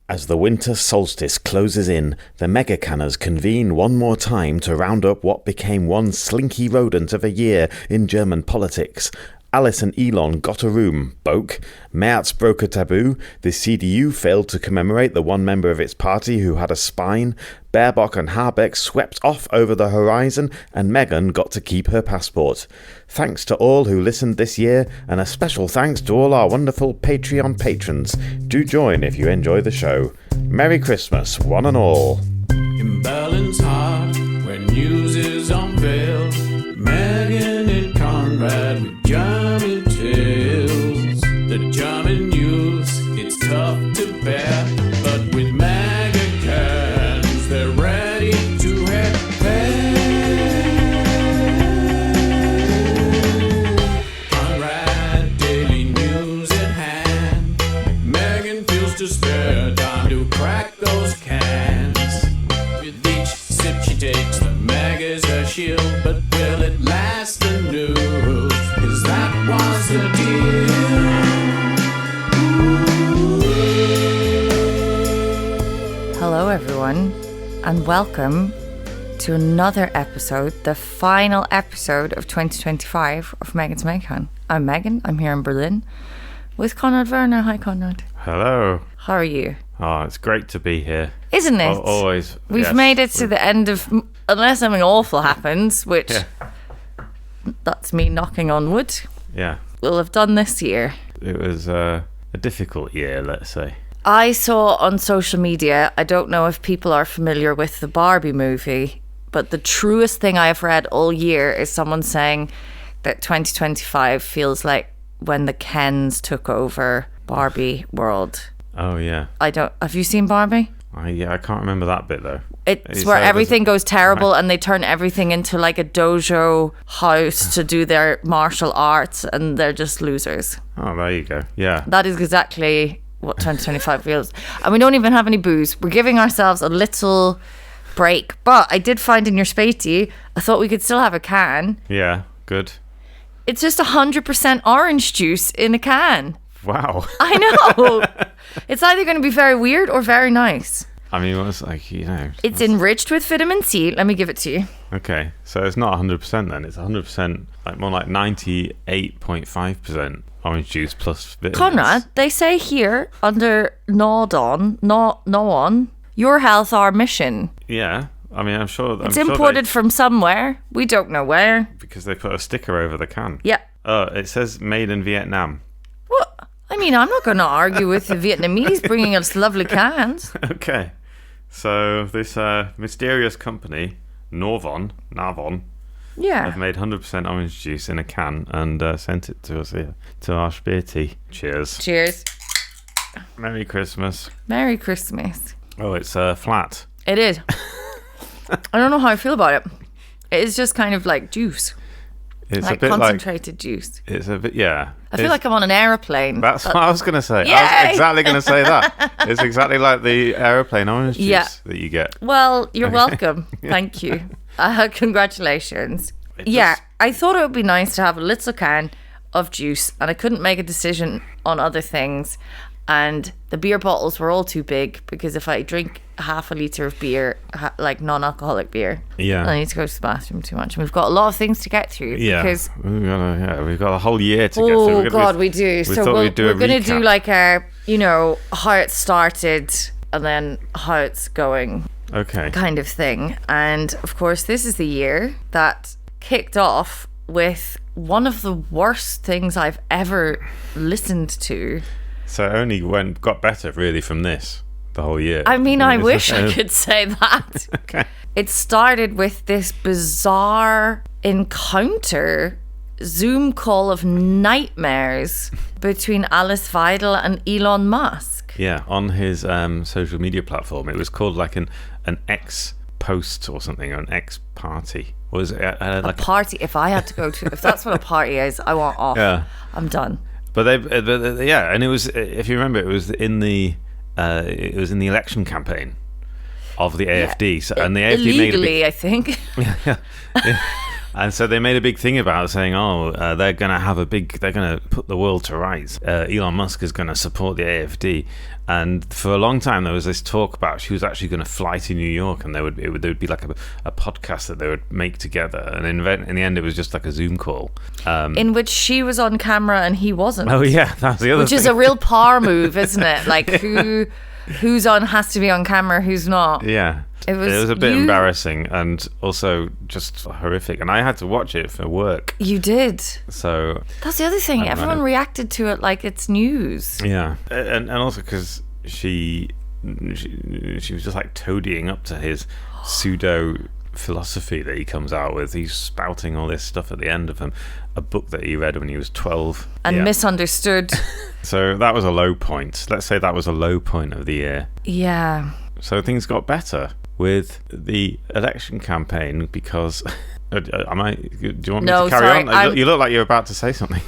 As the winter solstice closes in, the mega-canners convene one more time to round up what became one slinky rodent of a year in German politics. Alice and Elon got a room, Boke. Merz broke a taboo. The CDU failed to commemorate the one member of its party who had a spine. Baerbock and Habeck swept off over the horizon, and Meghan got to keep her passport. Thanks to all who listened this year, and a special thanks to all our wonderful Patreon patrons. Do join if you enjoy the show. Merry Christmas, one and all. In Berlin's heart, where news is unveiled, Meghan and Conrad with German tales. The German news, it's tough to bear, but with mega cans, they're ready to repair. Conrad, daily news at hand. Meghan feels just there, time to crack those cans. With each sip she takes, the mega's her shield, but will it last the news? 'Cause that was the deal. Hello everyone, and welcome to another episode, the final episode of 2025 of Meghan's Meghan. I'm Meghan, I'm here in Berlin with Conrad Werner. Hi Conrad. Hello. How are you? Oh, it's great to be here. Isn't it? Always. We've yes. made it to the end of, unless something awful happens, which that's me knocking on wood, Yeah. we'll have done this year. It was a difficult year, let's say. I saw on social media, I don't know if people are familiar with the Barbie movie, but the truest thing I've read all year is someone saying that 2025 feels like when the Kens took over Barbie world. Oh, yeah. Have you seen Barbie? I can't remember that bit, though. It's where everything goes terrible and they turn everything into like a dojo house to do their martial arts, and they're just losers. Oh, there you go. Yeah. That is exactly what 2025 feels. And we don't even have any booze. We're giving ourselves a little break. But I did find in your spatey, I thought we could still have a can. Yeah, good. It's just 100% orange juice in a can. Wow. I know. It's either going to be very weird or very nice. I mean, what's like, It's enriched with vitamin C. Let me give it to you. Okay, so it's not 100% then. It's 100%, like more like 98.5% orange juice plus vitamins. Conrad, they say here under Nod on, your health, our mission. Yeah, I mean, I'm sure. It's imported from somewhere. We don't know where. Because they put a sticker over the can. Yeah. Oh, it says made in Vietnam. What? I mean, I'm not going to argue with the Vietnamese bringing us lovely cans. Okay, so this mysterious company, Navon, Yeah. have made 100% orange juice in a can and sent it to us here, to our spirity. Cheers. Cheers. Merry Christmas. Merry Christmas. Oh, it's flat. It is. I don't know how I feel about it. It is just kind of like juice. It's like a bit concentrated juice. It's a bit, yeah. I feel like I'm on an aeroplane. That's what I was going to say. Yay! I was exactly going to say that. It's exactly like the aeroplane orange juice that you get. Well, you're welcome. Thank you. Congratulations. I thought it would be nice to have a little can of juice, and I couldn't make a decision on other things. And the beer bottles were all too big, because if I drink half a litre of beer, like non-alcoholic beer, I need to go to the bathroom too much. And we've got a lot of things to get through. Yeah, because we've got a whole year to get through. Oh, God, we do. So we're going to do like a, how it started and then how it's going kind of thing. And, of course, this is the year that kicked off with one of the worst things I've ever listened to. So it only got better, really, from this, the whole year. I mean, I wish I could say that. Okay. It started with this bizarre encounter, Zoom call of nightmares between Alice Weidel and Elon Musk. Yeah, on his social media platform. It was called like an X post or something, or an X party. Was it a party? If I had to go to, if that's what a party is, I want off. Yeah. I'm done. But and it was, if you remember, it was in the election campaign of the AFD. So, and the AFD illegally, I think. Yeah. And so they made a big thing about saying, they're going to put the world to rights. Elon Musk is going to support the AFD. And for a long time, there was this talk about she was actually going to fly to New York, and there would be like a podcast that they would make together. And in the end, it was just like a Zoom call. In which she was on camera and he wasn't. Oh, yeah, that's the other Which thing. is a real power move, isn't it? Like, who's on has to be on camera, who's not. Yeah. It was a bit embarrassing and also just horrific. And I had to watch it for work. You did. So that's the other thing. Everyone reacted to it like it's news. Yeah. And also because she was just like toadying up to his pseudo philosophy that he comes out with. He's spouting all this stuff at the end of a book that he read when he was 12. And misunderstood. So that was a low point. Let's say that was a low point of the year. Yeah. So things got better with the election campaign because... do you want me to carry on? You look like you're about to say something.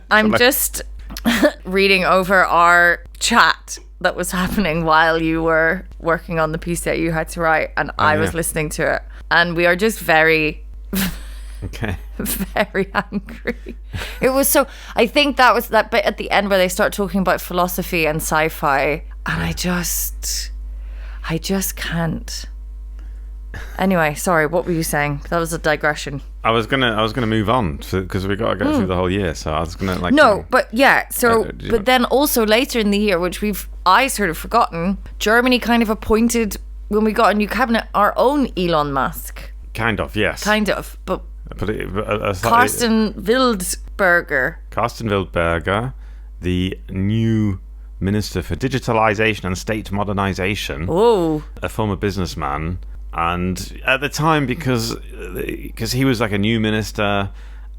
I'm just reading over our chat that was happening while you were working on the piece that you had to write, and I was listening to it, and we are just very very angry. It was so, I think that was that bit at the end where they start talking about philosophy and sci-fi, and I just can't. Anyway, sorry, what were you saying? That was a digression. I was gonna move on because we got to go through the whole year. So I was gonna but then also later in the year, which I sort of forgotten, Germany kind of appointed, when we got a new cabinet, our own Elon Musk. Kind of, yes. Kind of, but Carsten Wildberger, the new Minister for Digitalization and State Modernization. Oh, a former businessman. And at the time, because he was like a new minister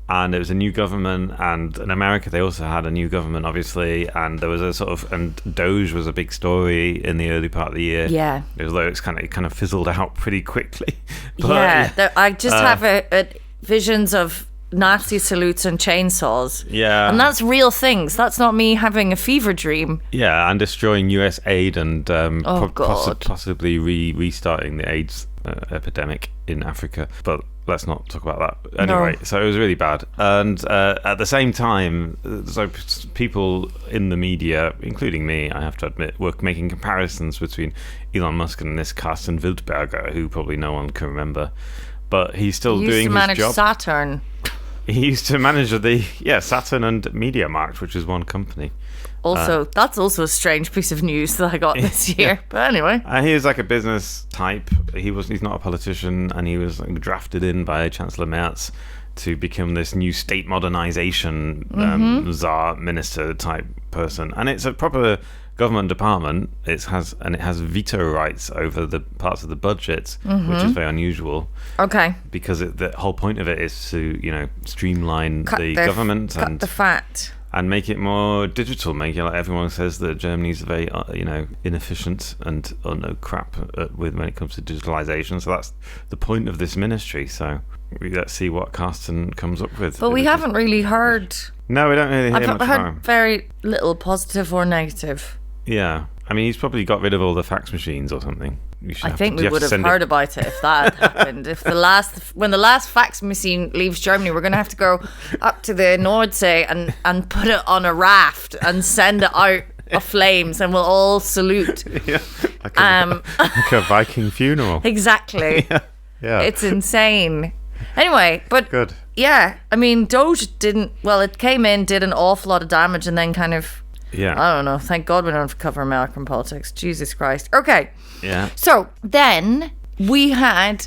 and it was a new government, and in America they also had a new government, obviously, and there was a sort of, and Doge was a big story in the early part of the year. Yeah. Although it kind of fizzled out pretty quickly. But, I just have visions of Nazi salutes and chainsaws. Yeah. And that's real things. That's not me having a fever dream. Yeah, and destroying US aid and God. possibly restarting the AIDS epidemic in Africa. But let's not talk about that. Anyway, So it was really bad. And at the same time, so people in the media, including me, I have to admit, were making comparisons between Elon Musk and this Carsten Wildberger, who probably no one can remember. But he's still doing his job. Saturn. He used to manage Saturn and MediaMarkt, which is one company. Also, that's also a strange piece of news that I got this year. But anyway, he is like a business type. He's not a politician, and he was drafted in by Chancellor Merz to become this new state modernization czar minister type person. And it's a proper government department. It has veto rights over the parts of the budget, which is very unusual. Okay. Because the whole point of it is to streamline the government and the fat and make it more digital. Make it like everyone says that Germany's very inefficient and crap when it comes to digitalization. So that's the point of this ministry. So let's see what Carsten comes up with. But we haven't really heard. No, we don't really hear much I've about heard him. very little positive or negative. Yeah. I mean, he's probably got rid of all the fax machines or something. I think we would have heard about it if that had happened. When the last fax machine leaves Germany, we're going to have to go up to the Nordsee and put it on a raft and send it out of flames, and we'll all salute. Yeah, like a Viking funeral. Exactly. Yeah. It's insane. Anyway, but good. Yeah, I mean, Doge didn't. Well, it came in, did an awful lot of damage, and then kind of. Yeah. I don't know. Thank God we don't have to cover American politics. Jesus Christ. Okay. Yeah. So then we had,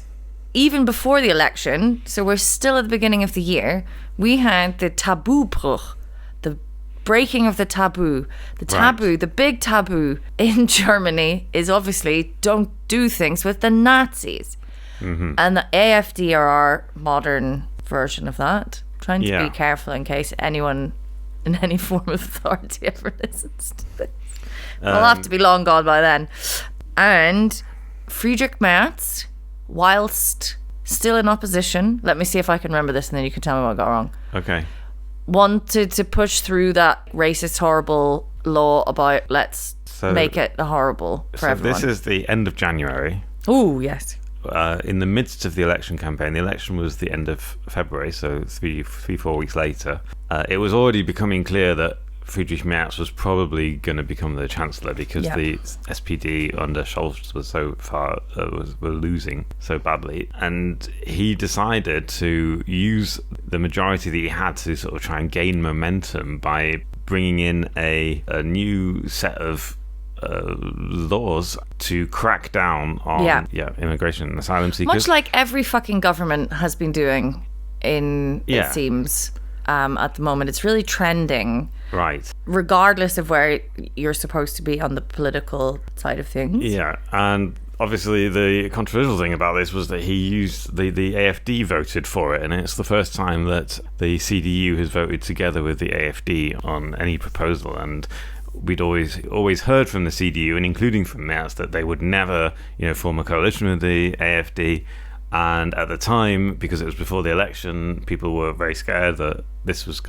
even before the election, so we're still at the beginning of the year, we had the Tabubruch, the breaking of the taboo. The taboo, Right. The big taboo in Germany is obviously don't do things with the Nazis. Mm-hmm. And the AFD are our modern version of that. Trying to be careful in case anyone in any form of authority ever listens to this. We'll have to be long gone by then. And Friedrich Merz, whilst still in opposition, let me see if I can remember this and then you can tell me what I got wrong. Okay. Wanted to push through that racist, horrible law about let's make it horrible for everyone. This is the end of January. Oh, yes. in the midst of the election campaign, the election was the end of February, so 4 weeks later, it was already becoming clear that Friedrich Merz was probably going to become the chancellor because the SPD under Scholz was so far were losing so badly, and he decided to use the majority that he had to sort of try and gain momentum by bringing in a new set of laws to crack down on immigration and asylum seekers. Much like every fucking government has been doing it seems, at the moment. It's really trending. Right. Regardless of where you're supposed to be on the political side of things. Yeah, and obviously the controversial thing about this was that he used the AFD voted for it, and it's the first time that the CDU has voted together with the AFD on any proposal, and we'd always heard from the CDU, and including from Merz, that they would never, form a coalition with the AFD. And at the time, because it was before the election, people were very scared that this was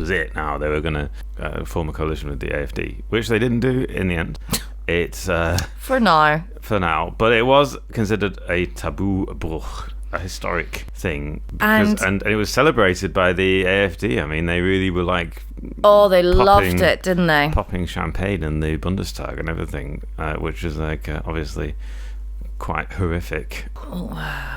it. Now they were going to form a coalition with the AFD, which they didn't do in the end. It's for now, but it was considered a Tabubruch, a historic thing, and it was celebrated by the AFD. I mean, they really were like, they loved it, didn't they? Popping champagne in the Bundestag and everything, which was like obviously quite horrific.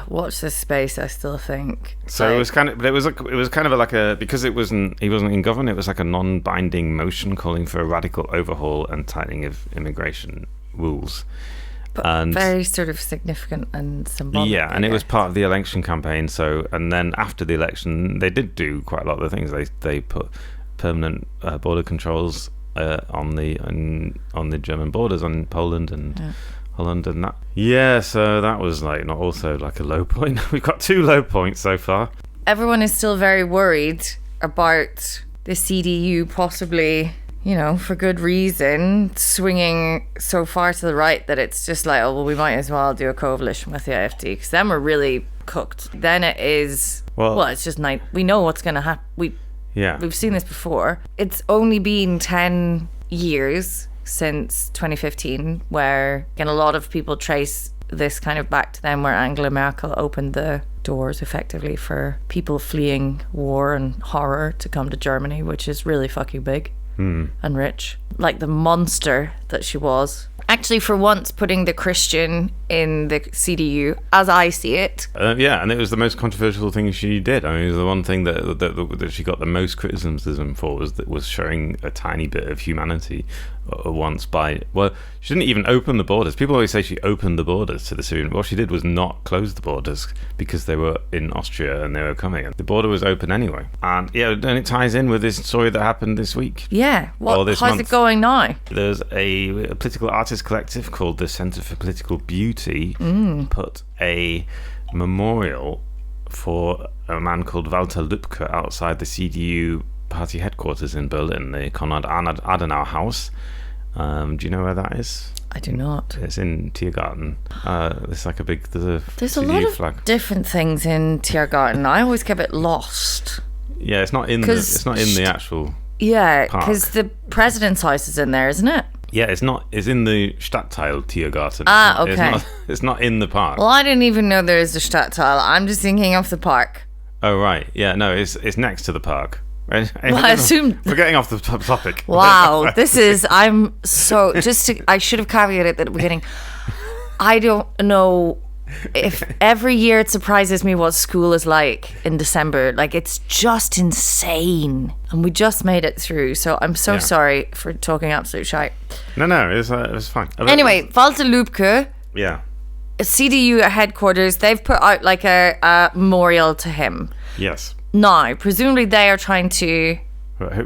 Watch this space, I still think. So it was kind of, because he wasn't in government. It was like a non-binding motion calling for a radical overhaul and tightening of immigration rules. But very sort of significant and symbolic. Yeah, and it was part of the election campaign. So, and then after the election, they did do quite a lot of the things. They put permanent border controls on the German borders, on Poland and Holland and that. Yeah, so that was not also like a low point. We've got 2 low points so far. Everyone is still very worried about the CDU possibly, for good reason, swinging so far to the right that it's just like, we might as well do a coalition with the AFD, because then we're really cooked. Then it is, it's just we know what's going to happen. We've seen this before. It's only been 10 years since 2015, where a lot of people trace this kind of back to them, where Angela Merkel opened the doors effectively for people fleeing war and horror to come to Germany, which is really fucking big and rich. Like the monster that she was. Actually, for once, putting the Christian in the CDU, as I see it. And it was the most controversial thing she did. I mean, it was the one thing that she got the most criticism for was showing a tiny bit of humanity once she didn't even open the borders. People always say she opened the borders to the Syrian. What she did was not close the borders because they were in Austria and they were coming. The border was open anyway. And it ties in with this story that happened this week. Yeah. How's it going now? There's a political artist collective called the Centre for Political Beauty put a memorial for a man called Walter Lübcke outside the CDU party headquarters in Berlin, the Konrad Adenauer House. Do you know where that is? I do not. It's in Tiergarten. It's like there's a lot of different things in Tiergarten. I always get a bit lost. Yeah, it's not in the actual because the president's house is in there, isn't it? Yeah, it's not. It's in the Stadtteil Tiergarten. Okay. It's not in the park. Well, I didn't even know there is a Stadtteil. I'm just thinking of the park. Oh right, yeah, no, it's next to the park. Right? Well, I assumed we're getting off the topic. Wow, I should have caveated at the beginning. I don't know if every year it surprises me what school is like in December. Like, it's just insane, and we just made it through. So I'm so sorry for talking absolute shite. No, it was fine. Anyway, Walter Lübcke. Yeah. CDU headquarters, they've put out like a memorial to him. Yes. Now, presumably they are trying to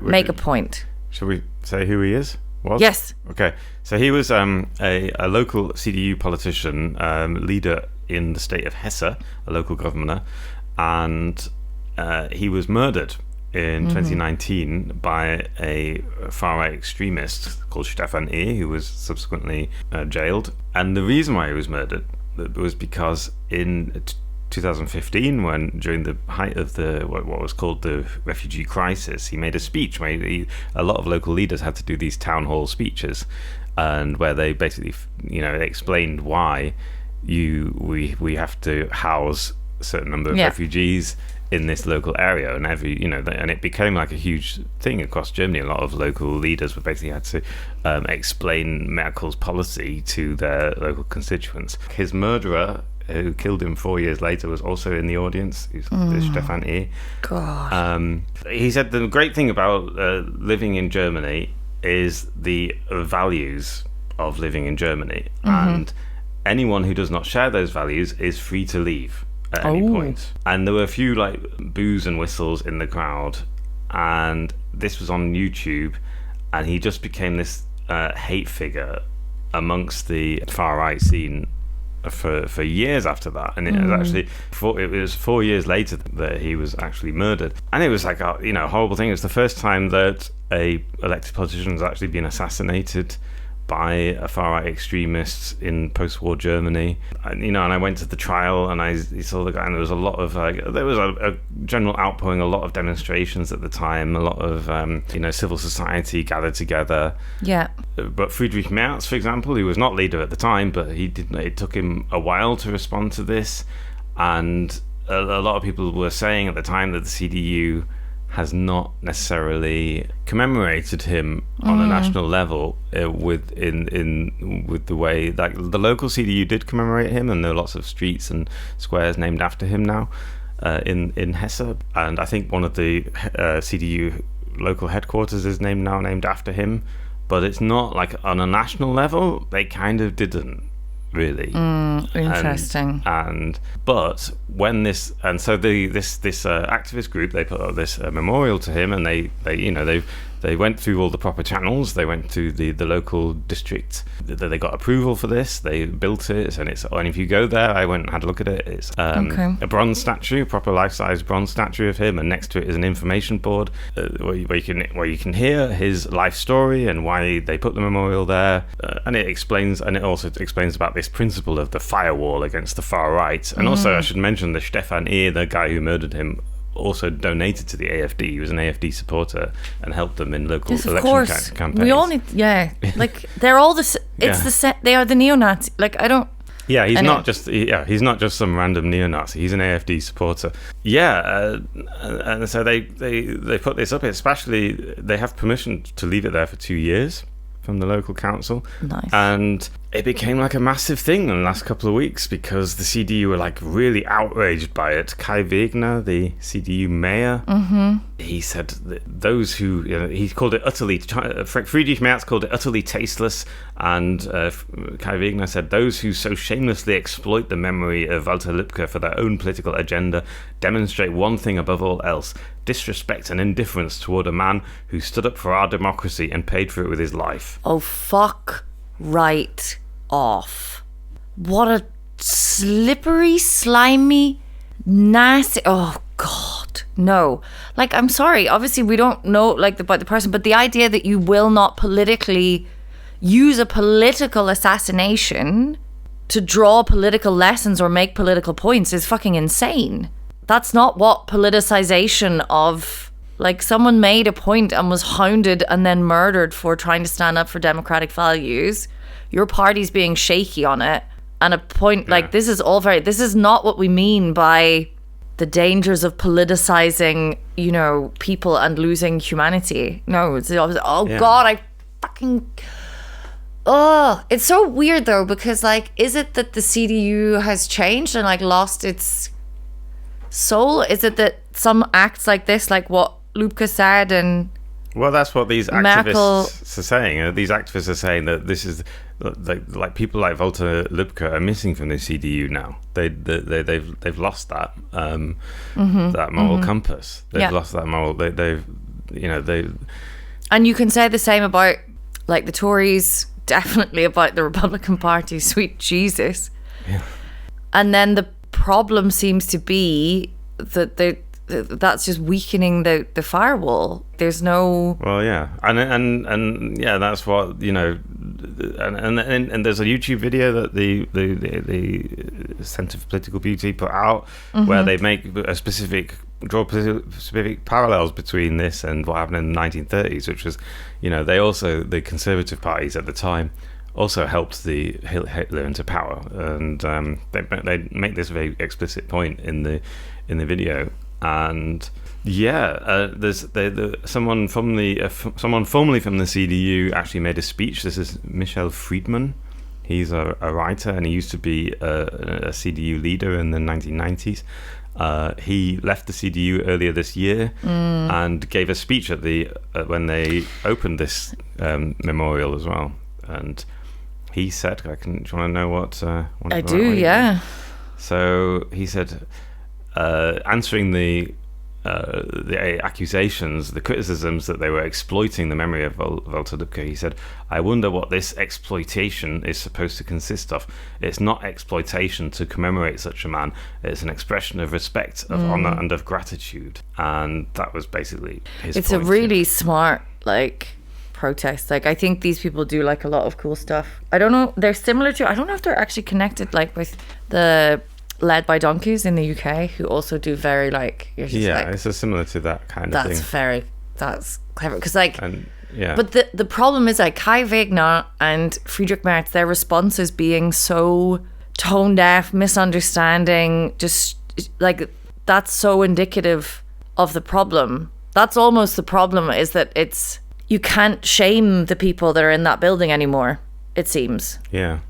make a point. Shall we say who he is? Yes. Okay. So he was a local CDU politician, leader in the state of Hesse, a local governor, and he was murdered in 2019 by a far-right extremist called Stefan E., who was subsequently jailed. And the reason why he was murdered was because in 2015, when during the height of the what was called the refugee crisis, he made a speech where a lot of local leaders had to do these town hall speeches, and where they basically, they explained why we have to house a certain number of refugees in this local area, and and it became like a huge thing across Germany. A lot of local leaders basically had to explain Merkel's policy to their local constituents. His murderer, who killed him 4 years later, was also in the audience. He's Stefan E. God. He said the great thing about living in Germany is the values of living in Germany, and anyone who does not share those values is free to leave at any point. And there were a few like boos and whistles in the crowd, and this was on YouTube, and he just became this hate figure amongst the far right scene for years after that. And it was actually it was 4 years later that he was actually murdered, and it was like a horrible thing. It was the first time that a elected politician has actually been assassinated by a far-right extremist in post-war Germany. And I went to the trial, and I saw the guy, and there was a lot of there was a general outpouring, a lot of demonstrations at the time, a lot of civil society gathered together. Yeah. But Friedrich Merz, for example, who was not leader at the time, but it took him a while to respond to this, and a lot of people were saying at the time that the CDU has not necessarily commemorated him on a national level with the way that the local CDU did commemorate him, and there are lots of streets and squares named after him now in Hesse, and I think one of the CDU local headquarters is named after him, but it's not like on a national level. They kind of didn't really. Interesting. But when this activist group, they put up this memorial to him, and they went through all the proper channels. They went to the local district. They got approval for this. They built it, and if you go there, I went and had a look at it. It's a bronze statue, proper life-size bronze statue of him, and next to it is an information board where you can hear his life story and why they put the memorial there. And it also explains about this principle of the firewall against the far right. And also, I should mention that Stefan E., the guy who murdered him, also donated to the AFD. He was an AFD supporter and helped them in local election campaigns. We all need, like they're all the. They are the neo-Nazi. Like I don't. Yeah, he's not just some random neo-Nazi. He's an AFD supporter. Yeah, and so they put this up. Especially, they have permission to leave it there for 2 years from the local council. Nice. And it became like a massive thing in the last couple of weeks because the CDU were like really outraged by it. Kai Wegner, the CDU mayor, he said that those who, he called it utterly, Friedrich Merz called it utterly tasteless, and Kai Wegner said those who so shamelessly exploit the memory of Walter Lübcke for their own political agenda demonstrate one thing above all else: disrespect and indifference toward a man who stood up for our democracy and paid for it with his life. Oh, fuck right off. What a slippery, slimy, nasty... Oh, God. No. Like, I'm sorry. Obviously, we don't know, like, about the person, but the idea that you will not politically use a political assassination to draw political lessons or make political points is fucking insane. That's not what politicization of... Like, someone made a point and was hounded and then murdered for trying to stand up for democratic values. Your party's being shaky on it. And a point like this is not what we mean by the dangers of politicizing, people and losing humanity. No, it's God, I fucking... Oh, it's so weird though, because like, is it that the CDU has changed and like lost its soul? Is it that some acts like this, like what Lübcke said, and well, that's what these Merkel... activists are saying. These activists are saying that this is like people like Walter Lübcke are missing from the CDU now. They've lost that that moral compass. They've lost that moral. They've And you can say the same about like the Tories, definitely about the Republican Party. Sweet Jesus. Yeah. And then the problem seems to be that that's just weakening the firewall. There's no... Well, yeah. And yeah, that's what, and there's a YouTube video that the Centre for Political Beauty put out where they make draw specific parallels between this and what happened in the 1930s, which was, the Conservative parties at the time also helped the Hitler into power, and they make this very explicit point in the video. And there's someone formerly from the CDU actually made a speech. This is Michel Friedman. He's a writer, and he used to be a CDU leader in the 1990s. He left the CDU earlier this year and gave a speech at when they opened this memorial as well. And he said, do you want to know what I do, yeah. So he said, answering the accusations, the criticisms that they were exploiting the memory of Walter Lübcke, he said, "I wonder what this exploitation is supposed to consist of. It's not exploitation to commemorate such a man. It's an expression of respect, of honor, and of gratitude." And that was basically his It's point. a really smart, protest. I think these people do, a lot of cool stuff. I don't know, they're similar to, I don't know if they're actually connected, with the Led by Donkeys in the UK, who also do very, you're just it's similar to that kind of thing. That's clever. Because, Yeah. But the problem is, Kai Wegner and Friedrich Merz, their responses being so tone deaf, misunderstanding, just, that's so indicative of the problem. That's almost the problem, is that you can't shame the people that are in that building anymore, it seems. Yeah.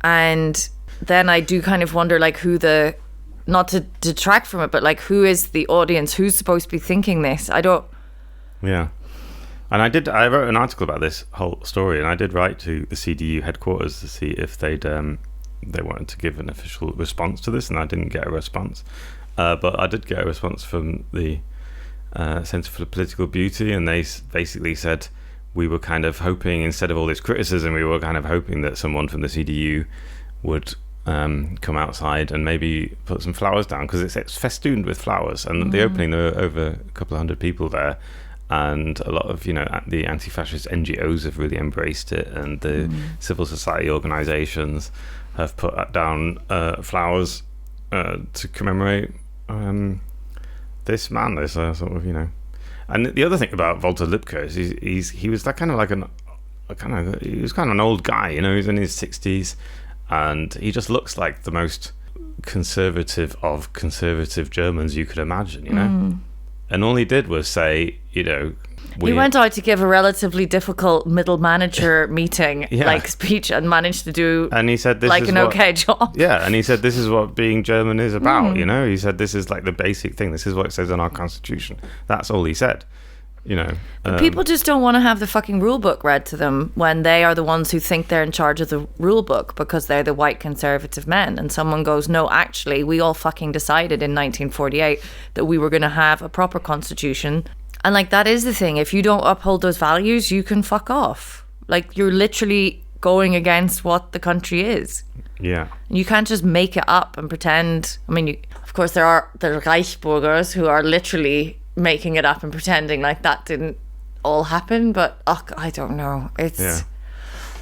And then I do kind of wonder, not to detract from it, but who is the audience? Who's supposed to be thinking this? I don't. Yeah. And I wrote an article about this whole story, and I did write to the CDU headquarters to see if they wanted to give an official response to this, and I didn't get a response. But I did get a response from the Centre for Political Beauty, and they basically said, we were kind of hoping, instead of all this criticism, we were kind of hoping that someone from the CDU would come outside and maybe put some flowers down, because it's festooned with flowers. And at the opening, there were over a couple of hundred people there, and a lot of the anti-fascist NGOs have really embraced it, and the civil society organisations have put down flowers to commemorate this man. This sort of And the other thing about Walter Lübcke is he was that kind of he was kind of an old guy. He's in his 60s. And he just looks like the most conservative of conservative Germans you could imagine, And all he did was say, he went out to give a relatively difficult middle manager meeting, Yeah. Speech, and managed to do, and he said, this is an okay job. Yeah, and he said, this is what being German is about, He said, this is the basic thing. This is what it says in our constitution. That's all he said. People just don't want to have the fucking rule book read to them when they are the ones who think they're in charge of the rule book, because they're the white conservative men. And someone goes, no, actually, we all fucking decided in 1948 that we were going to have a proper constitution. And that is the thing. If you don't uphold those values, you can fuck off. You're literally going against what the country is. Yeah. And you can't just make it up and pretend. I mean, of course, there are the Reichsbürgers who are literally making it up and pretending that didn't all happen, but I don't know. It's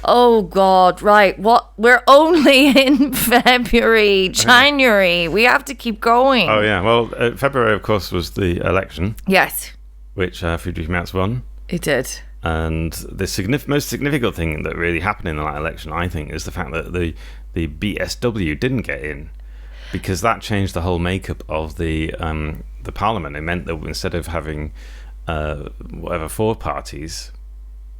oh god, right, what, we're only in February, January, we have to keep going. Oh yeah, well, February of course was the election, yes, which Friedrich Merz won. He did. And the most significant thing that really happened in that election, I think, is the fact that the BSW didn't get in, because that changed the whole makeup of the parliament. It meant that instead of having 4 parties,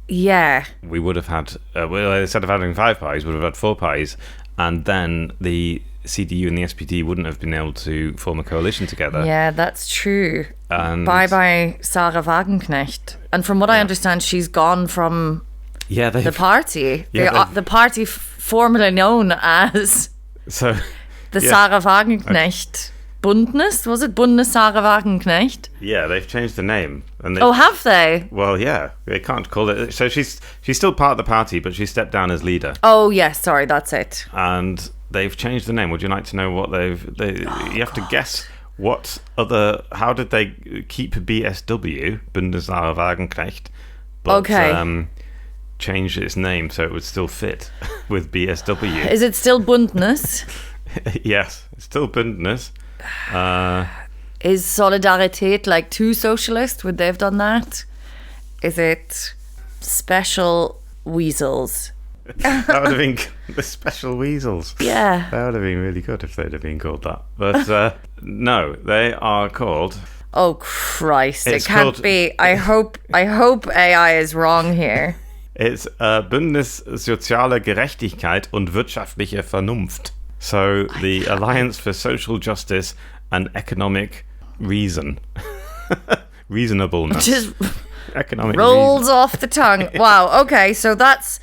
we would have had instead of having 5 parties, we would have had 4 parties, and then the CDU and the SPD wouldn't have been able to form a coalition together. Yeah, that's true. And bye Sarah Wagenknecht. And from what I understand, she's gone from the party. The party formerly known as the Sarah Wagenknecht Bündnis. Was it Bündnis Sarah Wagenknecht? Yeah, they've changed the name. And have they? Well, yeah, they can't call it. So she's still part of the party, but she stepped down as leader. Oh yes, sorry, that's it. And they've changed the name. Would you like to know what you have to guess what how did they keep BSW, Bundeswehr Wagenknecht, but change its name so it would still fit with BSW? Is it still Bündnis? Yes, it's still Bündnis. Is Solidarität too socialist? Would they have done that? Is it Special Weasels? That would have been the special Weasels. Yeah. That would have been really good if they'd have been called that. But no, they are called... Oh Christ! It's it can't called- be. I hope AI is wrong here. It's Bündnis Soziale Gerechtigkeit und Wirtschaftliche Vernunft. So the Alliance for Social Justice and Economic Reason. Reasonableness. Just Economic rolls reason. off the tongue. Wow. Okay, so that's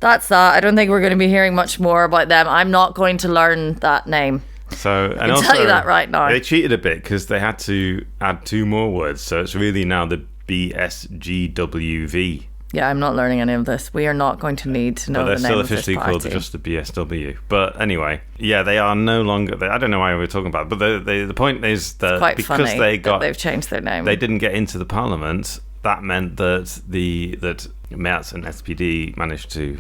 that. I don't think we're going to be hearing much more about them. I'm not going to learn that name. So, and I can also, tell you that right now. They cheated a bit because they had to add 2 more words. So it's really now the BSGWV. Yeah, I'm not learning any of this. We are not going to need to know But the they're name still of this officially called party. just the BSW. But anyway, yeah, they are no longer. I don't know why we're talking about it, but the point is that Quite because funny that they've changed their name. they didn't get into the parliament, that meant that that Merz and SPD managed to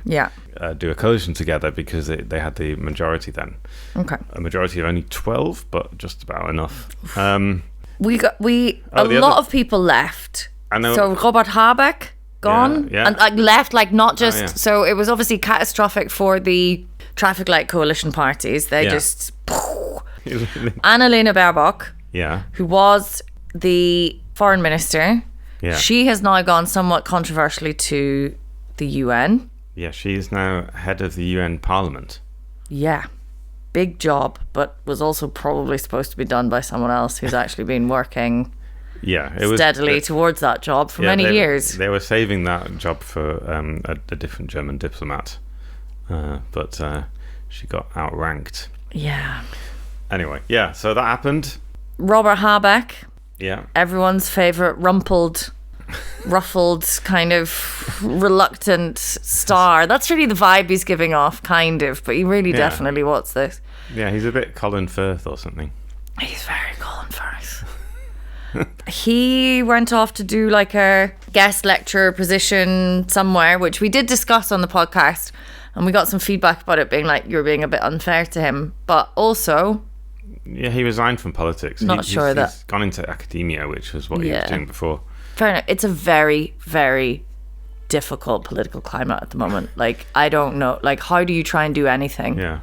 do a coalition together because they had the majority then. Okay. A majority of only 12, but just about enough. A lot other- of people left. I know. So Robert Habeck gone Yeah. and like left, like not just. yeah. So it was obviously catastrophic for the traffic light coalition parties. They Yeah. just. Annalena Baerbock, Yeah. who was the foreign minister, Yeah. she has now gone somewhat controversially to the UN. Yeah, she is now head of the UN Parliament. Yeah. Big job, but was also probably supposed to be done by someone else who's actually been working Yeah, it was steadily towards that job for many years. They were saving that job for a different German diplomat, but she got outranked. Yeah. Anyway, yeah, so that happened. Robert Habeck, Yeah, everyone's favourite ruffled, kind of reluctant star. That's really the vibe he's giving off, kind of, but he really definitely wants this. yeah, he's a bit Colin Firth or something. He's very Colin Firth. He went off to do like a guest lecturer position somewhere, which we did discuss on the podcast, and we got some feedback about it being like you're being a bit unfair to him, but also Yeah, he resigned from politics. Not sure that- he's gone into academia, which was what he was Yeah. doing before. fair enough. It's a very, very difficult political climate at the moment. Like, I don't know. Like, how do you try and do anything Yeah,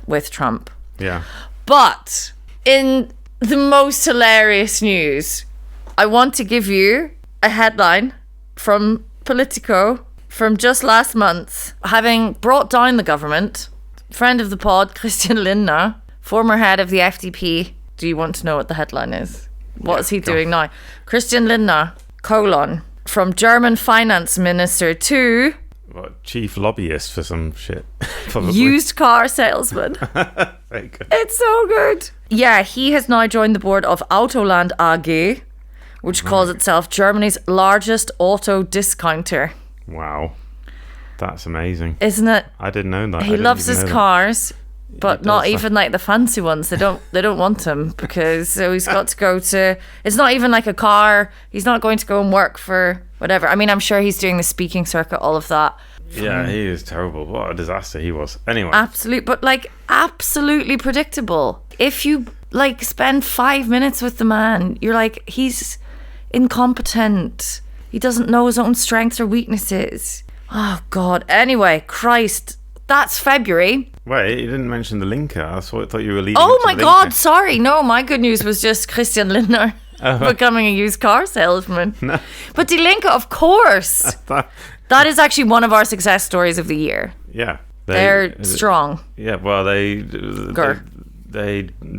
with Trump? yeah. But in the most hilarious news, I want to give you a headline from Politico from just last month. Having brought down the government, friend of the pod, Christian Lindner, former head of the FDP. Do you want to know what the headline is? What is he doing now? Christian Lindner, from German finance minister to What, chief lobbyist for some shit, probably. used car salesman. Very good. It's so good. Yeah, he has now joined the board of Autoland AG, which calls itself Germany's largest auto discounter. Wow, that's amazing. Isn't it? I didn't know that. I He didn't loves even his know that. cars, but not does. even like the fancy ones. They don't want him because so he's got to go to. It's not even like a car. He's not going to go and work for whatever. I mean, I'm sure he's doing the speaking circuit, all of that. Yeah, he is terrible. What a disaster he was. Anyway, Absolutely predictable. If you like spend 5 minutes with the man, you're like, he's incompetent. He doesn't know his own strengths or weaknesses. Oh God. Anyway, Christ, that's February. wait, you didn't mention the linker. I thought you were leading. Oh up to my the God, linker. sorry. No, my good news was just Christian Lindner becoming a used car salesman. No. But Die Linke, of course. That is actually one of our success stories of the year. Yeah, They're strong. Yeah, well, they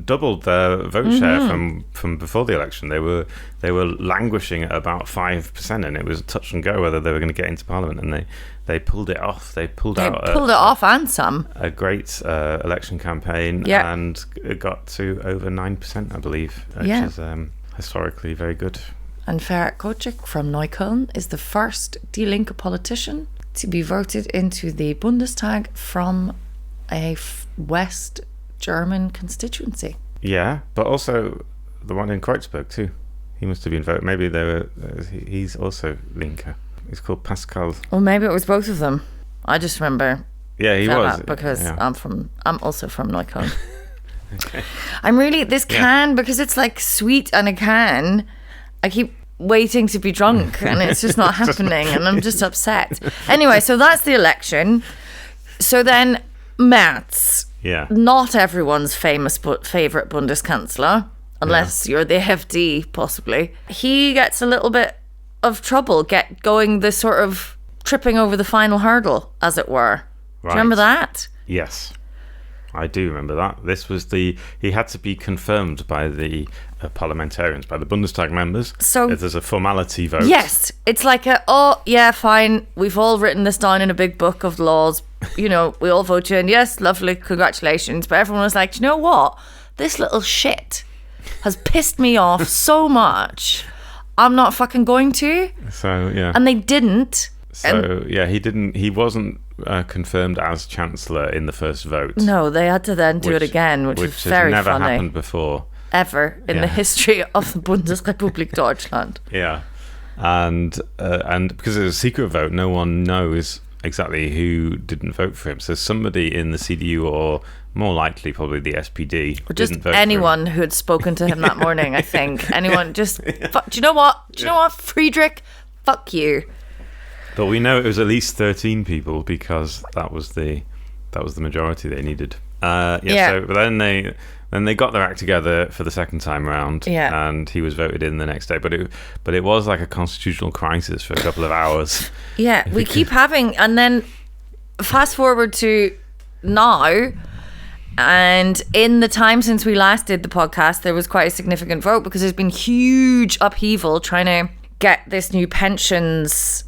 doubled their vote share from before the election. They were languishing at about 5%, and it was touch and go whether they were going to get into parliament. And they pulled it off. They pulled It off and some. a great election campaign, Yeah. and it got to over 9%, I believe, which is historically very good. And Ferenc Kocik from Neukölln is the first Die Linke politician to be voted into the Bundestag from a West German constituency. Yeah, but also the one in Kreuzberg too. He must have been voted. Maybe they were. He's also Linke. He's called Pascal. Or maybe it was both of them. I just remember Yeah, he was that because yeah. I'm also from Neukölln. I'm really this can because it's like sweet and a can. I keep waiting to be drunk and it's just not happening and I'm just upset. Anyway, so that's the election. So then, Merz, Yeah. not everyone's favorite Bundeskanzler, unless you're the FD, possibly. He gets a little bit of trouble going the sort of tripping over the final hurdle, as it were. Do you remember that? Yes. I do remember that. This was he had to be confirmed by the parliamentarians, by the Bundestag members. So there's a formality vote. Yes. It's like fine. We've all written this down in a big book of laws. We all vote you in. Yes, lovely. Congratulations. But everyone was like, do you know what? This little shit has pissed me off so much. I'm not fucking going to. So, yeah. And they didn't. So, he wasn't confirmed as Chancellor in the first vote. No, they had to then do it again, which is very has never funny. happened before. Ever in the history of the Bundesrepublik Deutschland. Yeah. And because it's a secret vote, no one knows exactly who didn't vote for him. So somebody in the CDU, or more likely probably the SPD, or just didn't vote anyone for him. who had spoken to him that morning, I think. Anyone just... Do you know what? Friedrich? Fuck you. But we know it was at least 13 people, because that was the majority they needed. So but then they got their act together for the second time round, and he was voted in the next day. But it was like a constitutional crisis for a couple of hours. Yeah, we keep having, and then fast forward to now, and in the time since we last did the podcast, there was quite a significant vote, because there's been huge upheaval trying to get this new pensions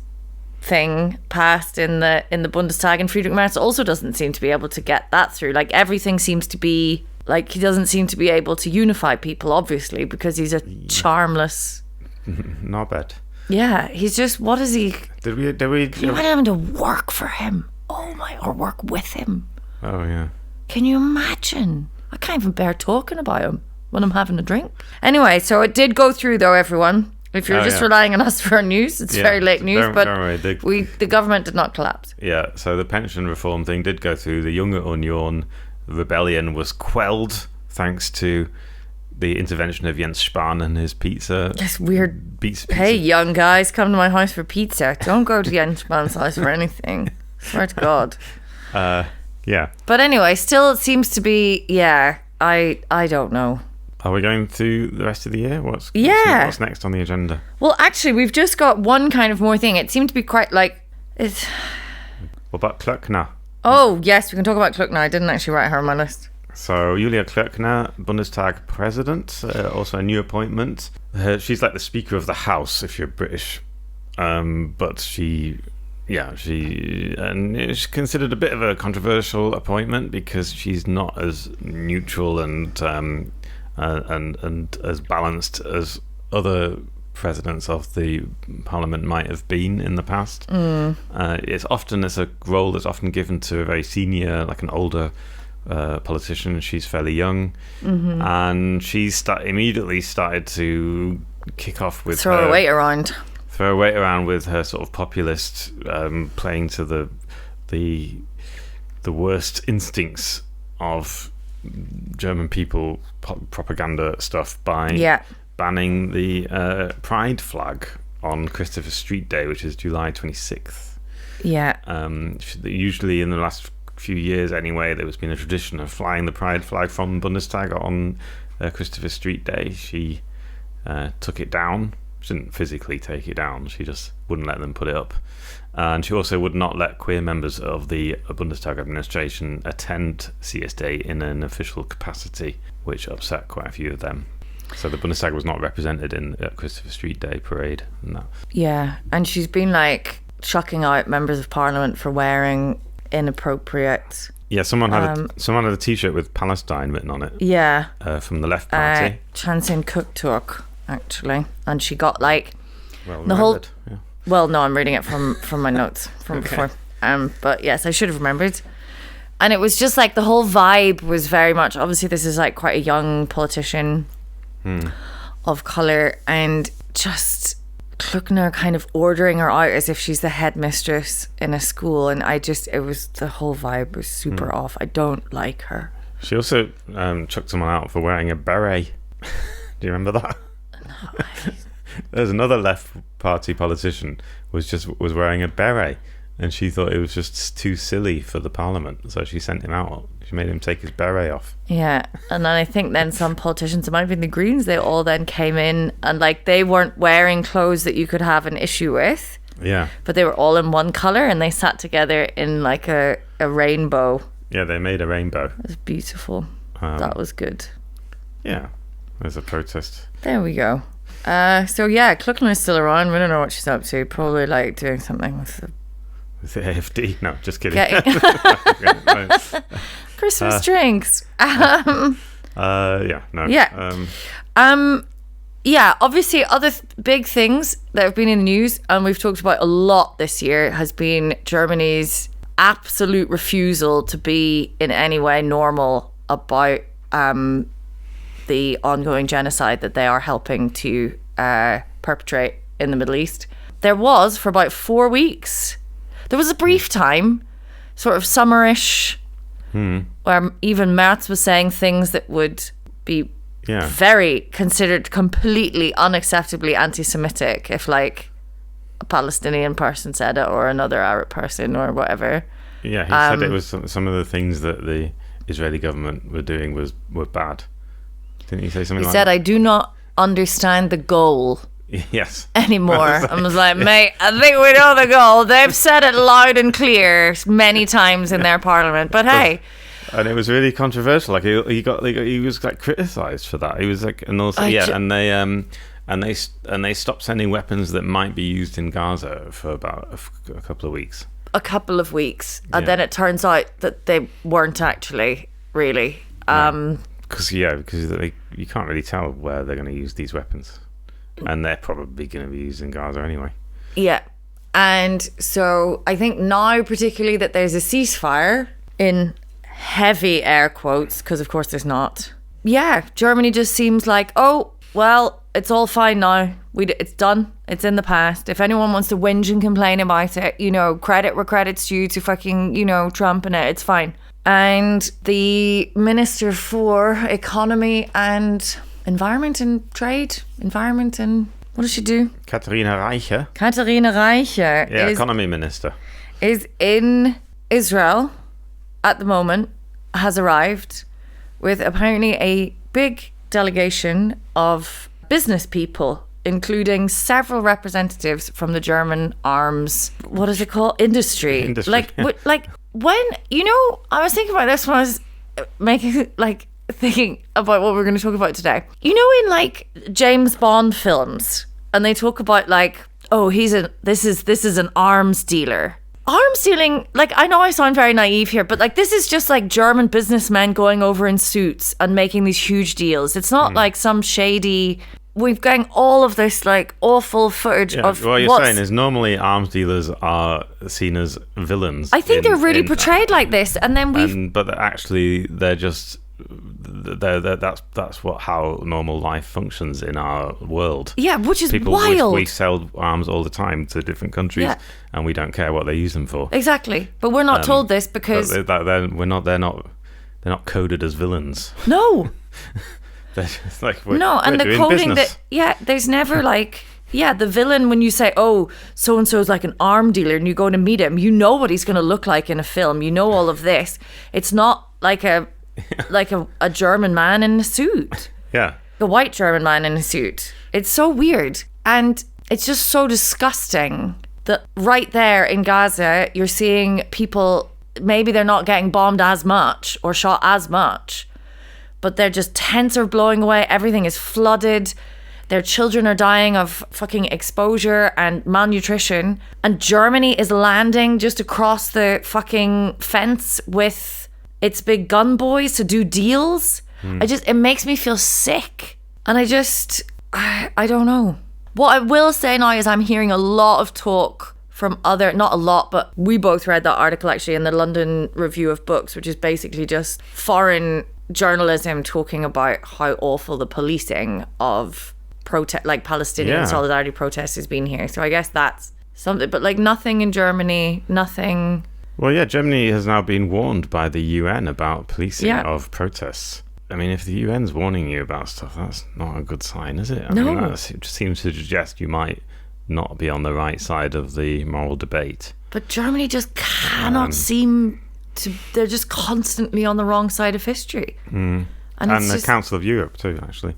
thing passed in the Bundestag, and Friedrich Merz also doesn't seem to be able to get that through. Like, everything seems to be like, he doesn't seem to be able to unify people, obviously, because he's a charmless. Not bad. Yeah, he's just, what is he? Did we? Can you imagine having to work for him? Oh my, or work with him? Oh yeah. Can you imagine? I can't even bear talking about him when I'm having a drink. Anyway, so it did go through, though, everyone. If you're relying on us for our news, it's very late news, but don't worry, the government did not collapse. Yeah, so the pension reform thing did go through. The Junge Union rebellion was quelled thanks to the intervention of Jens Spahn and his pizza. This weird pizza. Hey, young guys, come to my house for pizza. Don't go to Jens Spahn's house for anything. Swear to God. Yeah. But anyway, still it seems to be, I don't know. Are we going through the rest of the year? What's next on the agenda? Well, actually, we've just got one kind of more thing. It seemed to be quite like... What about Klöckner? Oh, yes, we can talk about Klöckner. I didn't actually write her on my list. So, Julia Klöckner, Bundestag president, also a new appointment. She's like the Speaker of the House, if you're British. But she's considered a bit of a controversial appointment, because she's not as neutral and as balanced as other presidents of the parliament might have been in the past. It's a role that's often given to a very senior, like an older politician. She's fairly young, and she immediately started to kick off with throw her weight around with her sort of populist, playing to the worst instincts of German people propaganda stuff by banning the Pride flag on Christopher Street Day, which is July 26th. Yeah. Usually in the last few years anyway, there's been a tradition of flying the Pride flag from Bundestag on Christopher Street Day. She took it down. She didn't physically take it down, she just wouldn't let them put it up. And she also would not let queer members of the Bundestag administration attend CS Day in an official capacity, which upset quite a few of them. So the Bundestag was not represented in Christopher Street Day parade and that. Yeah, and she's been like shocking out members of parliament for wearing inappropriate... Yeah, someone had a T-shirt with Palestine written on it. Yeah. From the Left Party. Chansin Kuktuk, actually. And she got like... Well, the whole... Yeah. Well, no, I'm reading it from my notes from before. But yes, I should have remembered. And it was just like the whole vibe was very much... Obviously, this is like quite a young politician of colour, and just Klöckner kind of ordering her out as if she's the headmistress in a school. And the whole vibe was super off. I don't like her. She also chucked someone out for wearing a beret. Do you remember that? No. There's another left party politician was wearing a beret, and she thought it was just too silly for the parliament, so she sent him out. She made him take his beret off. Yeah, and then I think then some politicians, it might have been the Greens, they all then came in and like they weren't wearing clothes that you could have an issue with. Yeah. But they were all in one colour and they sat together in like a rainbow. Yeah, they made a rainbow. It was beautiful. That was good. Yeah, there's a protest. There we go. So yeah, Clucklin is still around. We don't know what she's up to. Probably like doing something with the AFD. No, just kidding. Christmas drinks. Yeah, no. Yeah. Yeah, obviously other big things that have been in the news and we've talked about a lot this year has been Germany's absolute refusal to be in any way normal about the ongoing genocide that they are helping to perpetrate in the Middle East. There was, for about 4 weeks, there was a brief time, sort of summerish, where even Merz was saying things that would be very considered completely unacceptably anti-Semitic if like a Palestinian person said it or another Arab person or whatever. Yeah, he said it was some of the things that the Israeli government were doing were bad. Didn't he say something like that? He said, I do not understand the goal yes anymore. I was like, mate, I think we know the goal. They've said it loud and clear many times in their parliament, but hey. And it was really controversial. Like he was like criticized for that. He was like, and also and they stopped sending weapons that might be used in Gaza for about a couple of weeks. A couple of weeks, and then it turns out that they weren't actually really. Because you can't really tell where they're going to use these weapons, and they're probably going to be used in Gaza anyway. Yeah, and so I think now particularly that there's a ceasefire in heavy air quotes, because of course there's not. Yeah, Germany just seems like, oh well, it's all fine now. It's done. It's in the past. If anyone wants to whinge and complain about it, credit where credit's due to fucking, Trump and it's fine. And the Minister for Economy and Environment and Trade, what does she do? Katharina Reiche. Yeah, Economy Minister. Is in Israel at the moment, has arrived with apparently a big delegation of business people, including several representatives from the German arms, what is it called? Industry. Like when, I was thinking about this when I was thinking about what we're going to talk about today. In like James Bond films, and they talk about like, oh, this is an arms dealer. Arms dealing, like, I know I sound very naive here, but like this is just like German businessmen going over in suits and making these huge deals. It's not like some shady. We've gotten all of this like awful footage of what you're saying is normally arms dealers are seen as villains. I think they're really portrayed like this, and then but actually they're just that's how normal life functions in our world. Yeah, which is wild. We sell arms all the time to different countries, and we don't care what they use them for. Exactly, but we're not told this because they're not coded as villains. No. They're just like, and the coding business. There's never like, the villain, when you say, oh, so-and-so's like an arm dealer and you go to meet him, you know what he's going to look like in a film. You know all of this. It's not like a German man in a suit. Yeah. A white German man in a suit. It's so weird. And it's just so disgusting that right there in Gaza, you're seeing people, maybe they're not getting bombed as much or shot as much, but they're just tents are blowing away. Everything is flooded. Their children are dying of fucking exposure and malnutrition. And Germany is landing just across the fucking fence with its big gun boys to do deals. It makes me feel sick. And I don't know. What I will say now is I'm hearing a lot of talk from not a lot, but we both read that article actually in the London Review of Books, which is basically just foreign journalism talking about how awful the policing of Palestinian solidarity protests has been here. So I guess that's something, but like nothing in Germany, nothing. Well, yeah, Germany has now been warned by the UN about policing of protests. I mean, if the UN's warning you about stuff, that's not a good sign, is it? I mean, it just seems to suggest you might not be on the right side of the moral debate. But Germany just cannot seem to. They're just constantly on the wrong side of history. And it's the just, Council of Europe too, actually.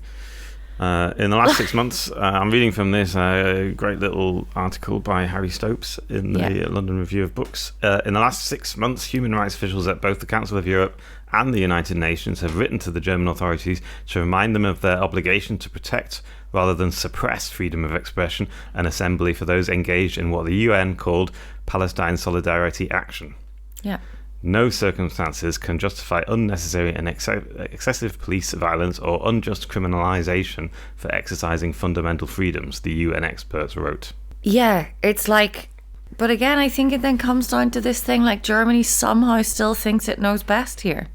In the last 6 months, I'm reading from this great little article by Harry Stopes in the London Review of Books. In the last 6 months, human rights officials at both the Council of Europe and the United Nations have written to the German authorities to remind them of their obligation to protect rather than suppress freedom of expression and assembly for those engaged in what the UN called Palestine Solidarity Action. Yeah. No circumstances can justify unnecessary and excessive police violence or unjust criminalisation for exercising fundamental freedoms, the UN experts wrote. Yeah, it's like, but again, I think it then comes down to this thing like Germany somehow still thinks it knows best here.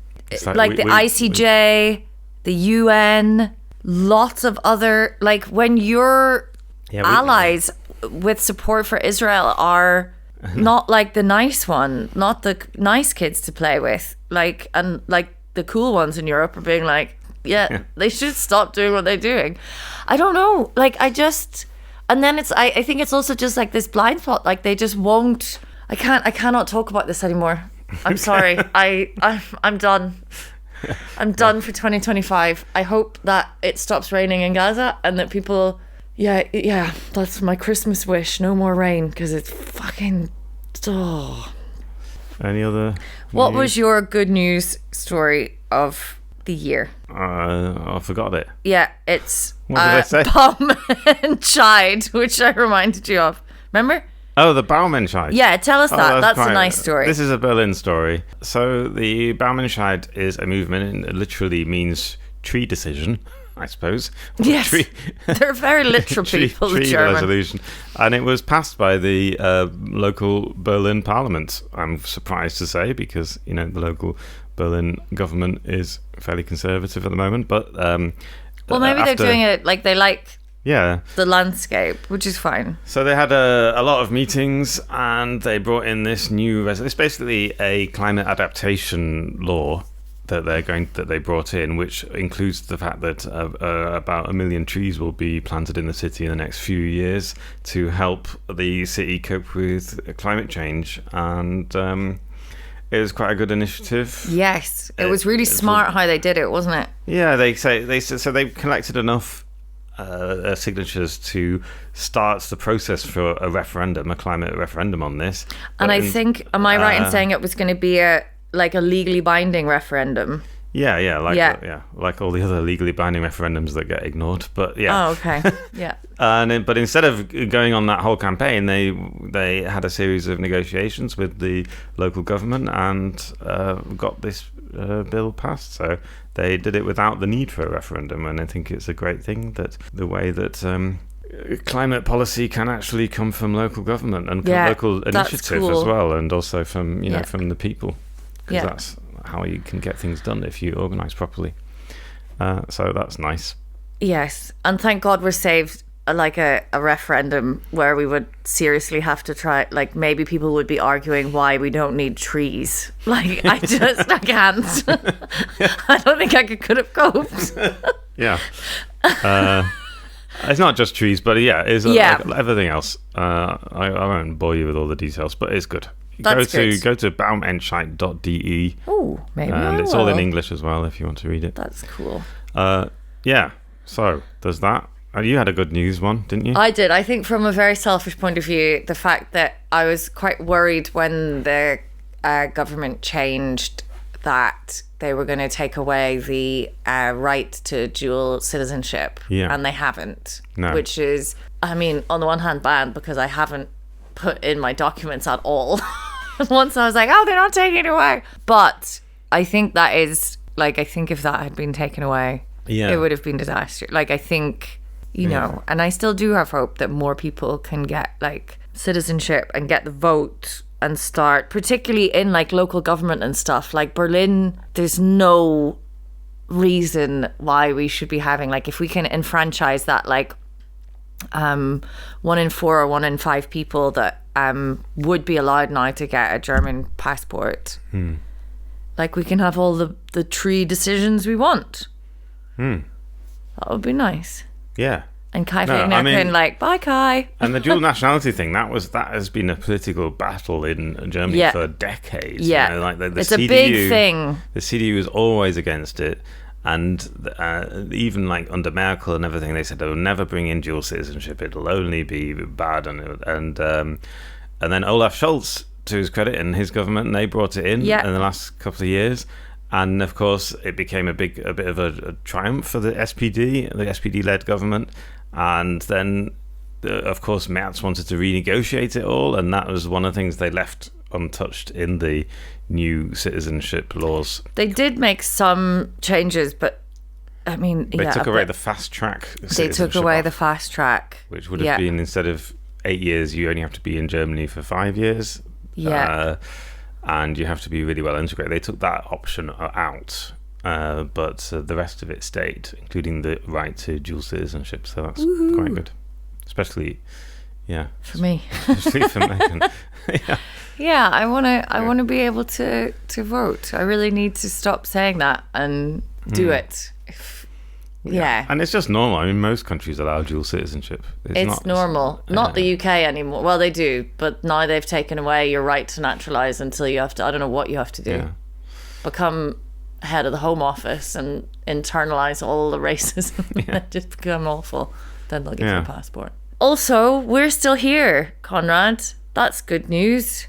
Like the ICJ, the UN, lots of other, like when your allies with support for Israel are not like the nice one, not the nice kids to play with, like, and like the cool ones in Europe are being like, yeah, they should stop doing what they're doing. I don't know, like and then I think it's also just like this blind spot, like they just won't. I cannot talk about this anymore. I'm sorry. I'm done. I'm done for 2025. I hope that it stops raining in Gaza and that people. Yeah, that's my Christmas wish. No more rain, because it's fucking. Oh. Any other? What was your good news story of the year? I forgot it. Yeah, it's What did I say? Bomb and Chide, which I reminded you of. Remember? Oh, the Baumenscheid. Yeah, tell us that. That's a nice story. This is a Berlin story. So the Baumenscheid is a movement, and it literally means tree decision, I suppose. Yes, they're very literal people, the tree German. resolution. And it was passed by the local Berlin parliament, I'm surprised to say, because, you know, the local Berlin government is fairly conservative at the moment. But well, maybe they're doing it like they like the landscape, which is fine. So they had a lot of meetings, and they brought in this new it's basically a climate adaptation law that they brought in, which includes the fact that about 1 million trees will be planted in the city in the next few years to help the city cope with climate change. And it was quite a good initiative. Yes, it was really smart how they did it, wasn't it? Yeah, they collected enough signatures to start the process for a referendum, a climate referendum on this. And I think, am I right in saying it was going to be a legally binding referendum? Like all the other legally binding referendums that get ignored. But yeah. Oh, okay. Yeah. But instead of going on that whole campaign, they had a series of negotiations with the local government and got this bill passed. So they did it without the need for a referendum, and I think it's a great thing that the way that climate policy can actually come from local government and local initiative as well, and also from from the people, because that's how you can get things done if you organise properly. So that's nice. Yes, and thank God we're saved a referendum where we would seriously have to try, like maybe people would be arguing why we don't need trees. Like I can't. I don't think I could have coped. Yeah. It's not just trees, but it's like everything else. I won't bore you with all the details, but it's good. Go to baumenscheid.de. Oh, maybe and it's all in English as well if you want to read it. That's cool. So there's that. You had a good news one, didn't you? I did. I think from a very selfish point of view, the fact that I was quite worried when the government changed that they were going to take away the right to dual citizenship, and they haven't. No. Which is, I mean, on the one hand bad because I haven't put in my documents at all. Once I was like, oh, they're not taking it away. But I think that is, like, I think if that had been taken away, it would have been disaster. Like, I think, you know, and I still do have hope that more people can get, like, citizenship and get the vote and start, particularly in, like, local government and stuff. Like, Berlin, there's no reason why we should be having, like, if we can enfranchise that, like, 1 in 4 or 1 in 5 people that would be allowed now to get a German passport. Like, we can have all the tree decisions we want. That would be nice. Yeah. And Kai No, Wagner I mean- can like, bye Kai. And the dual nationality thing, that has been a political battle in Germany Yeah. for decades. Yeah. You know, like the It's CDU, a big thing. The CDU was always against it. And even like under Merkel and everything, they said they'll never bring in dual citizenship. It'll only be bad. And then Olaf Scholz, to his credit, and his government, they brought it in Yeah. in the last couple of years. And of course, it became a bit of a triumph for the SPD-led government. And then, of course, Merz wanted to renegotiate it all, and that was one of the things they left untouched in the new citizenship laws. They did make some changes, but I mean, They yeah, took away but the fast track. they took away the fast track, which would have been, instead of 8 years, you only have to be in Germany for 5 years. Yeah. And you have to be really well integrated. They took that option out, but the rest of it stayed, including the right to dual citizenship. So that's quite good, especially, for me. especially for Megan. Yeah, I want to be able to vote. I really need to stop saying that and do it. Yeah. And it's just normal. I mean, most countries allow dual citizenship. It's normal. Not the UK anymore. Well, they do, but now they've taken away your right to naturalise until you have to, I don't know what you have to do. Yeah. Become head of the Home Office and internalise all the racism and just become awful. Then they'll give you a passport. Also, we're still here, Conrad. That's good news.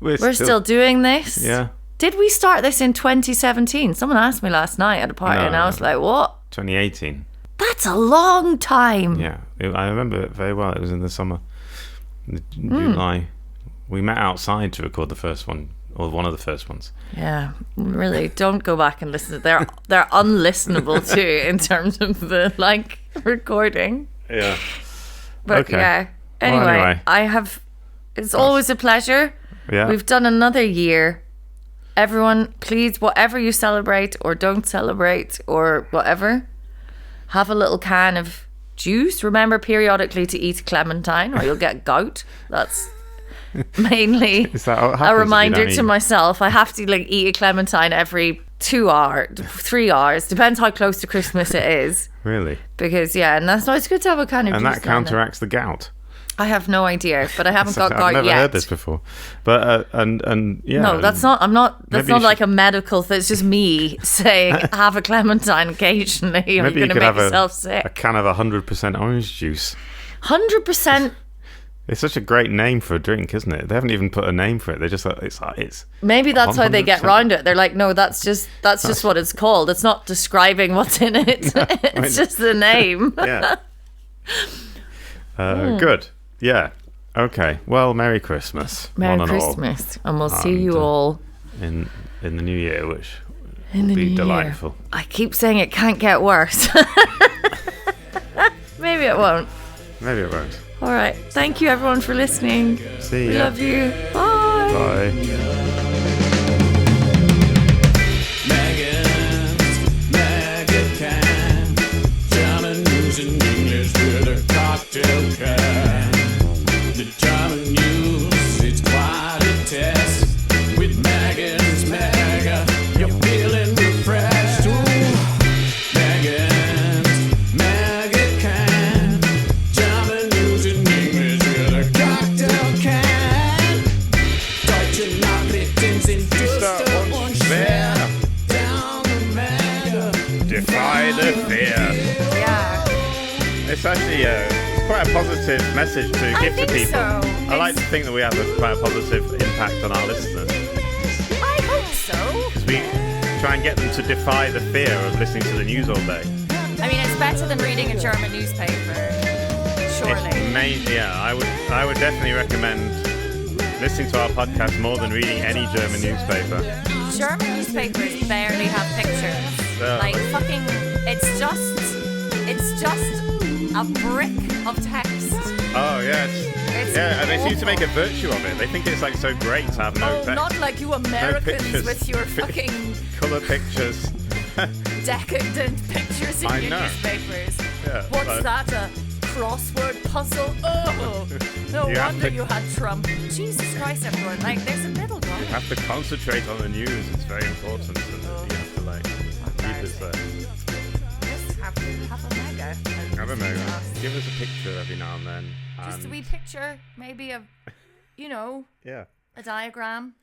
We're still doing this. Yeah. Did we start this in 2017? Someone asked me last night at a party and I was like, what? 2018. That's a long time. Yeah. I remember it very well. It was in the summer. July. We met outside to record the first one, or one of the first ones. Yeah, really. Don't go back and listen. They're unlistenable too in terms of the recording. Yeah. But Okay. yeah. Well, Anyway, it's always a pleasure. Yeah. We've done another year. Everyone, please, whatever you celebrate or don't celebrate or whatever, have a little can of juice. Remember periodically to eat clementine or you'll get gout. That's mainly Is that what happens a if you reminder don't to eat? myself. I have to eat a clementine every 2 hours, 3 hours, depends how close to Christmas it is. Really? Because and that's why it's good to have a kind of And juice that now and then. counteracts the gout. I have no idea, but I haven't got I've gout never yet. heard this before. But and yeah. No, that's not. I'm not. That's Maybe not you like a medical thing. It's just me saying have a clementine occasionally. Or you're Maybe you going to could make have yourself a sick. can of 100% orange juice. 100%. It's such a great name for a drink, isn't it? They haven't even put a name for it. They're just it's Maybe that's how they get 100%. round it. They're like, no, that's just what it's called. It's not describing what's in it. It's just the name. yeah. Good. Yeah. Okay. Well, Merry Christmas. Merry one and all, Christmas, and we'll see you And, all in the new year, which in will the be new year. delightful. I keep saying it can't get worse. Maybe it won't. Maybe it won't. All right. Thank you, everyone, for listening. See We ya. love you. Bye. Bye. Maggot can. German news in English with a cocktail can. The German news, it's quite a test. With Megan's Mega, you're feeling refreshed. Ooh. Megan's Mega can. German news in English with a cocktail can. Deutsche Nachrichten sind düster und schwer. Down the Mega. Defy the fear. Yeah. It's actually it's quite a positive message to give to think people. so. I like to think that we have quite a positive impact on our listeners. I hope so. Because we try and get them to defy the fear of listening to the news all day. I mean, it's better than reading a German newspaper. Surely. I would definitely recommend listening to our podcast more than reading any German newspaper. German newspapers barely have pictures. No. Like fucking, it's just a brick of text. Oh yeah, It's and they seem to awful. make a virtue of it. They think it's like so great to have no Oh, not like you Americans pictures. with your fucking colour pictures. decadent pictures in I your know. newspapers. Yeah, What's like- that? A crossword puzzle? Oh, no You have wonder to- you had Trump. Jesus Christ, everyone! Like, there's a middle ground. You have to concentrate on the news. It's very important, and you have to keep this there. Just have a mega. Have a mega. Give us a picture every now and then. Just a and- wee picture, maybe of, Yeah. a diagram.